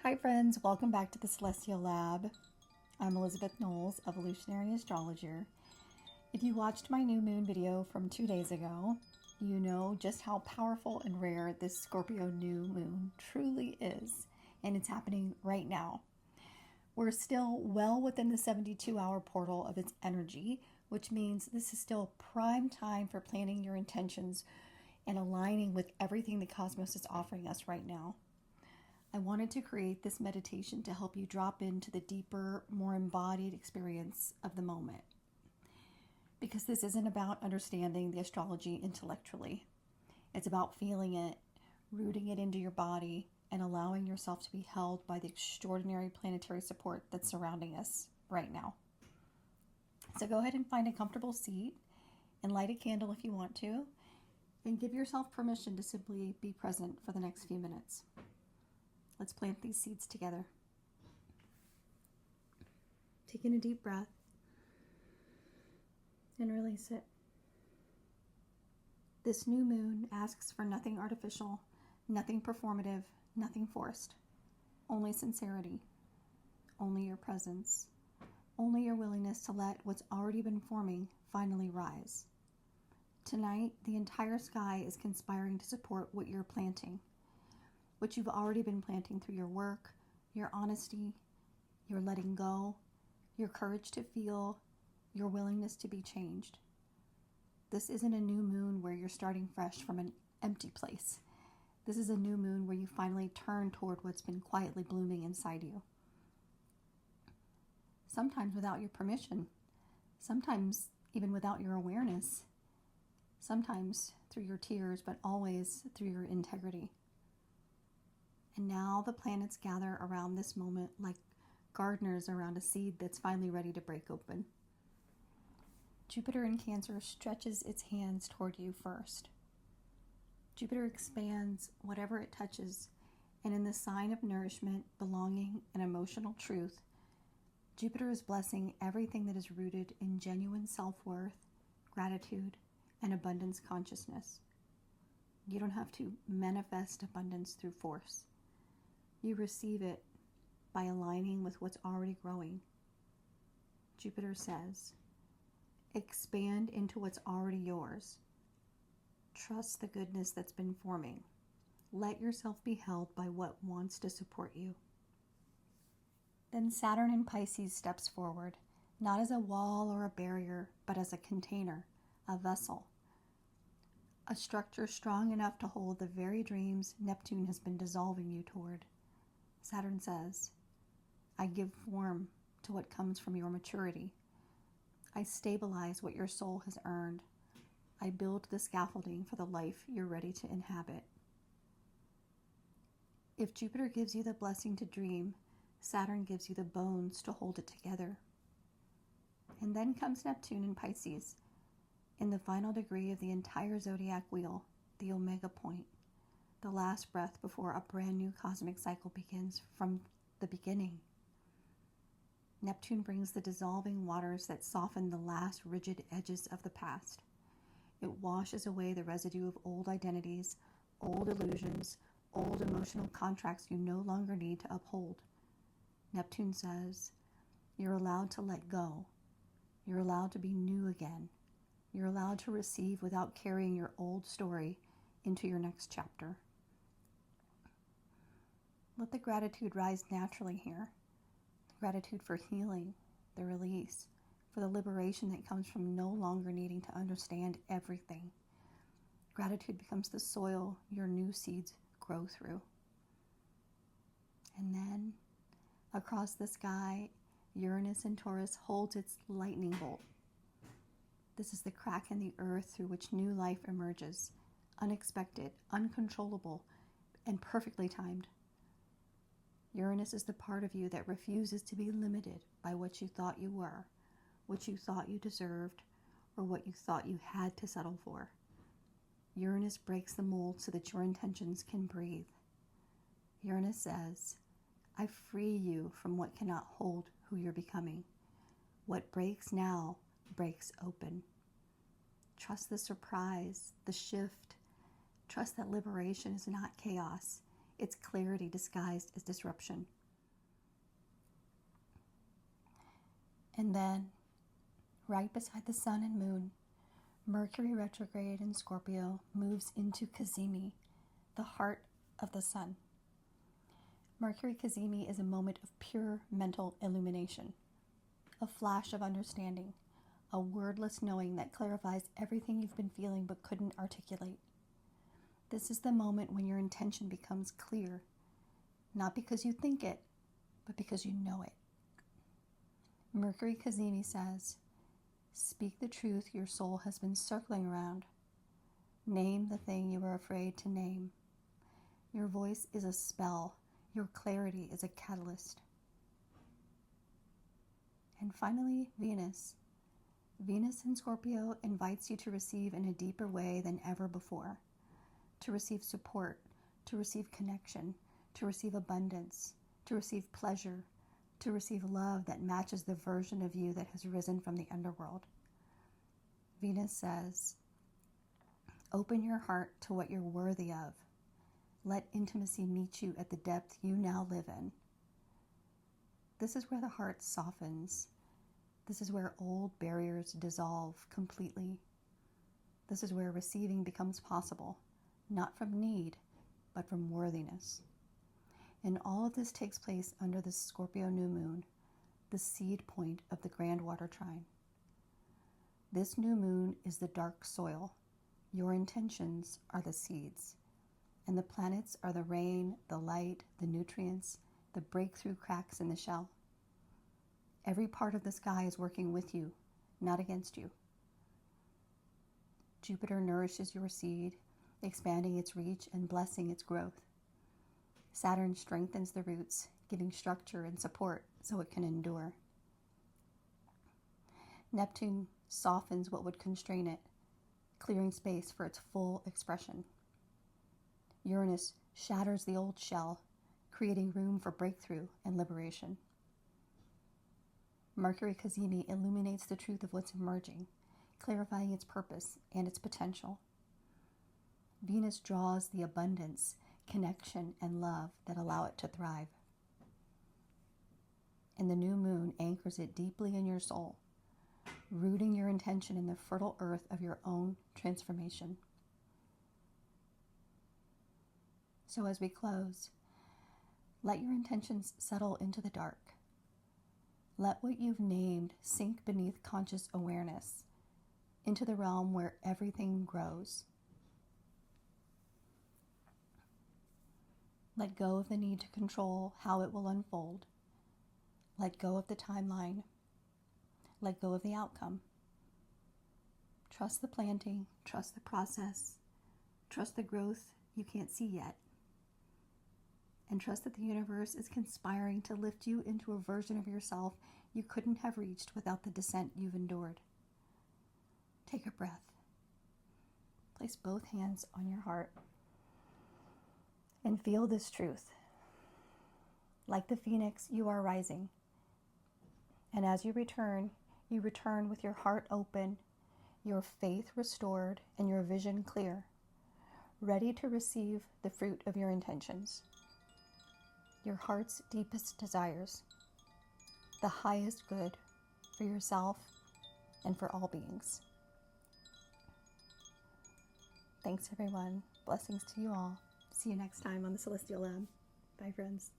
Hi friends, welcome back to the Celestial Lab. I'm Elizabeth Knowles, Evolutionary Astrologer. If you watched my new moon video from 2 days ago, you know just how powerful and rare this Scorpio New Moon truly is, and it's happening right now. We're still well within the 72-hour portal of its energy, which means this is still prime time for planning your intentions and aligning with everything the cosmos is offering us right now. I wanted to create this meditation to help you drop into the deeper, more embodied experience of the moment. Because this isn't about understanding the astrology intellectually. It's about feeling it, rooting it into your body, and allowing yourself to be held by the extraordinary planetary support that's surrounding us right now. So go ahead and find a comfortable seat and light a candle if you want to, and give yourself permission to simply be present for the next few minutes. Let's plant these seeds together. Taking a deep breath and release it. This new moon asks for nothing artificial, nothing performative, nothing forced. Only sincerity, only your presence, only your willingness to let what's already been forming finally rise. Tonight, the entire sky is conspiring to support what you're planting. What you've already been planting through your work, your honesty, your letting go, your courage to feel, your willingness to be changed. This isn't a new moon where you're starting fresh from an empty place. This is a new moon where you finally turn toward what's been quietly blooming inside you. Sometimes without your permission, sometimes even without your awareness, sometimes through your tears, but always through your integrity. And now the planets gather around this moment like gardeners around a seed that's finally ready to break open. Jupiter in Cancer stretches its hands toward you first. Jupiter expands whatever it touches, and in the sign of nourishment, belonging, and emotional truth, Jupiter is blessing everything that is rooted in genuine self-worth, gratitude, and abundance consciousness. You don't have to manifest abundance through force. You receive it by aligning with what's already growing. Jupiter says, expand into what's already yours. Trust the goodness that's been forming. Let yourself be held by what wants to support you. Then Saturn in Pisces steps forward, not as a wall or a barrier, but as a container, a vessel. A structure strong enough to hold the very dreams Neptune has been dissolving you toward. Saturn says, I give form to what comes from your maturity. I stabilize what your soul has earned. I build the scaffolding for the life you're ready to inhabit. If Jupiter gives you the blessing to dream, Saturn gives you the bones to hold it together. And then comes Neptune in Pisces, in the final degree of the entire zodiac wheel, the omega point. The last breath before a brand new cosmic cycle begins from the beginning. Neptune brings the dissolving waters that soften the last rigid edges of the past. It washes away the residue of old identities, old illusions, old emotional contracts you no longer need to uphold. Neptune says, you're allowed to let go. You're allowed to be new again. You're allowed to receive without carrying your old story into your next chapter. Let the gratitude rise naturally here. The gratitude for healing, the release, for the liberation that comes from no longer needing to understand everything. Gratitude becomes the soil your new seeds grow through. And then, across the sky, Uranus in Taurus holds its lightning bolt. This is the crack in the earth through which new life emerges, unexpected, uncontrollable, and perfectly timed. Uranus is the part of you that refuses to be limited by what you thought you were, what you thought you deserved, or what you thought you had to settle for. Uranus breaks the mold so that your intentions can breathe. Uranus says, I free you from what cannot hold who you're becoming. What breaks now breaks open. Trust the surprise, the shift. Trust that liberation is not chaos. It's clarity disguised as disruption. And then, right beside the sun and moon, Mercury retrograde in Scorpio moves into Cazimi, the heart of the sun. Mercury Cazimi is a moment of pure mental illumination, a flash of understanding, a wordless knowing that clarifies everything you've been feeling but couldn't articulate. This is the moment when your intention becomes clear, not because you think it, but because you know it. Mercury Cazimi says, speak the truth your soul has been circling around. Name the thing you are afraid to name. Your voice is a spell. Your clarity is a catalyst. And finally, Venus. Venus in Scorpio invites you to receive in a deeper way than ever before. To receive support, to receive connection, to receive abundance, to receive pleasure, to receive love that matches the version of you that has risen from the underworld. Venus says, open your heart to what you're worthy of. Let intimacy meet you at the depth you now live in. This is where the heart softens. This is where old barriers dissolve completely. This is where receiving becomes possible, not from need, but from worthiness. And all of this takes place under the Scorpio New Moon, the seed point of the Grand Water Trine. This new moon is the dark soil. Your intentions are the seeds. And the planets are the rain, the light, the nutrients, the breakthrough cracks in the shell. Every part of the sky is working with you, not against you. Jupiter nourishes your seed, expanding its reach and blessing its growth. Saturn strengthens the roots, giving structure and support so it can endure. Neptune softens what would constrain it, clearing space for its full expression. Uranus shatters the old shell, creating room for breakthrough and liberation. Mercury Cazimi illuminates the truth of what's emerging, clarifying its purpose and its potential. Venus draws the abundance, connection, and love that allow it to thrive. And the new moon anchors it deeply in your soul, rooting your intention in the fertile earth of your own transformation. So as we close, let your intentions settle into the dark. Let what you've named sink beneath conscious awareness, into the realm where everything grows. Let go of the need to control how it will unfold. Let go of the timeline. Let go of the outcome. Trust the planting, trust the process, trust the growth you can't see yet. And trust that the universe is conspiring to lift you into a version of yourself you couldn't have reached without the descent you've endured. Take a breath. Place both hands on your heart and feel this truth. Like the phoenix, you are rising. And as you return with your heart open, your faith restored, and your vision clear, ready to receive the fruit of your intentions. Your heart's deepest desires, the highest good for yourself and for all beings. Thanks, everyone. Blessings to you all. See you next time on the Celestial Lab. Bye, friends.